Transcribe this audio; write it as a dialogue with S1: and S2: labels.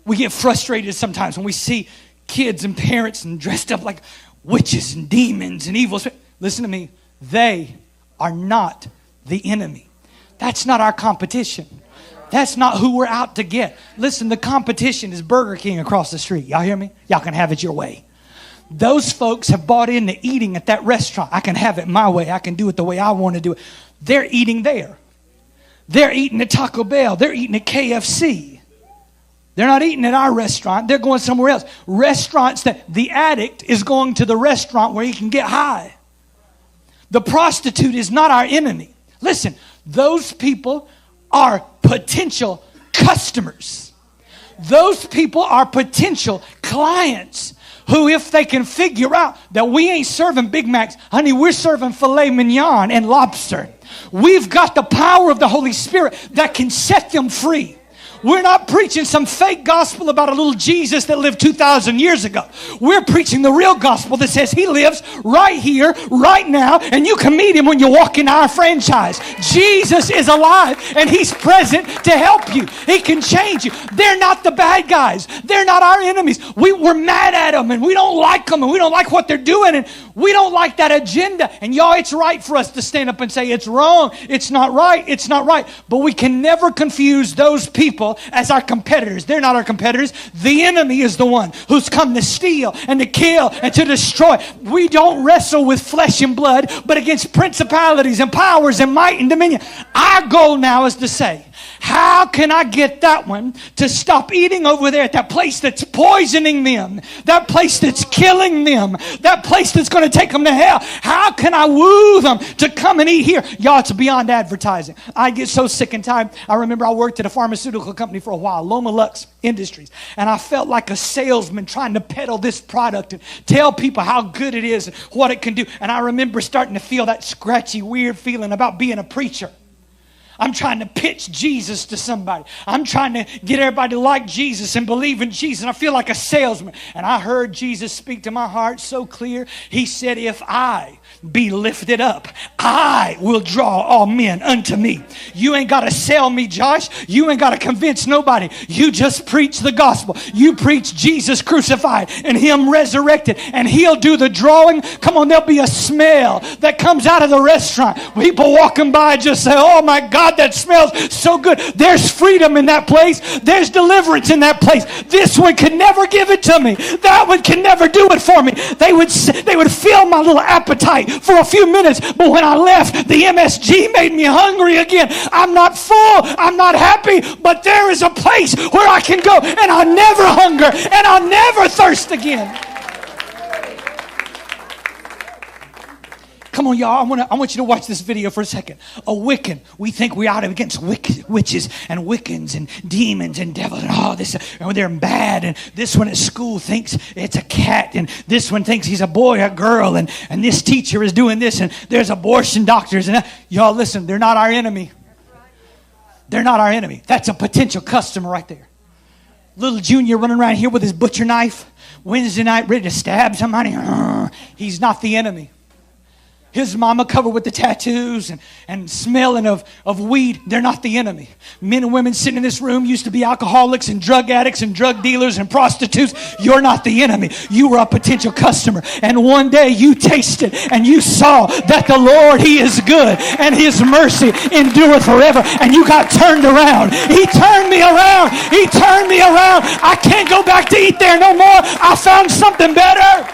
S1: We get frustrated sometimes when we see kids and parents and dressed up like witches and demons and evil. Listen to me. They are not the enemy. That's not our competition. That's not who we're out to get. Listen, the competition is Burger King across the street. Y'all hear me? Y'all can have it your way. Those folks have bought into eating at that restaurant. I can have it my way. I can do it the way I want to do it. They're eating there. They're eating at Taco Bell. They're eating at KFC. They're not eating at our restaurant. They're going somewhere else. Restaurants that the addict is going to the restaurant where he can get high. The prostitute is not our enemy. Listen, those people are potential customers. Those people are potential clients who, if they can figure out that we ain't serving Big Macs, honey, we're serving filet mignon and lobster. We've got the power of the Holy Spirit that can set them free. We're not preaching some fake gospel about a little Jesus that lived 2,000 years ago. We're preaching the real gospel that says he lives right here, right now, and you can meet him when you walk in our franchise. Jesus is alive, and he's present to help you. He can change you. They're not the bad guys. They're not our enemies. We're mad at them, and we don't like them, and we don't like what they're doing, and we don't like that agenda. And y'all, it's right for us to stand up and say, it's wrong, it's not right, it's not right. But we can never confuse those people as our competitors. They're not our competitors. The enemy is the one who's come to steal and to kill and to destroy. We don't wrestle with flesh and blood, but against principalities and powers and might and dominion. Our goal now is to say, how can I get that one to stop eating over there at that place that's poisoning them, that place that's killing them, that place that's going to take them to hell? How can I woo them to come and eat here? Y'all, it's beyond advertising. I get so sick and tired. I remember I worked at a pharmaceutical company for a while, Loma Lux Industries, and I felt like a salesman trying to peddle this product and tell people how good it is and what it can do. And I remember starting to feel that scratchy, weird feeling about being a preacher. I'm trying to pitch Jesus to somebody. I'm trying to get everybody to like Jesus and believe in Jesus. And I feel like a salesman. And I heard Jesus speak to my heart so clear. He said, if I be lifted up, I will draw all men unto me. You ain't got to sell me, Josh. You ain't got to convince nobody. You just preach the gospel. You preach Jesus crucified and him resurrected, and he'll do the drawing. Come on, there'll be a smell that comes out of the restaurant. People walking by just say, oh my God, that smells so good. There's freedom in that place. There's deliverance in that place. This one could never give it to me. That one can never do it for me. They would fill my little appetite for a few minutes, but when I left, the MSG made me hungry again. I'm not full. I'm not happy, but there is a place where I can go, and I'll never hunger, and I'll never thirst again. Come on, y'all. I want you to watch this video for a second. A Wiccan. We think we're out against witches and Wiccans and demons and devils and all this. And they're bad. And this one at school thinks it's a cat. And this one thinks he's a boy or a girl. And this teacher is doing this. And there's abortion doctors. And y'all, listen, they're not our enemy. They're not our enemy. That's a potential customer right there. Little Junior running around here with his butcher knife Wednesday night ready to stab somebody. He's not the enemy. His mama covered with the tattoos and smelling of weed. They're not the enemy. Men and women sitting in this room used to be alcoholics and drug addicts and drug dealers and prostitutes. You're not the enemy. You were a potential customer. And one day you tasted and you saw that the Lord, he is good and his mercy endureth forever. And you got turned around. He turned me around. He turned me around. I can't go back to eat there no more. I found something better.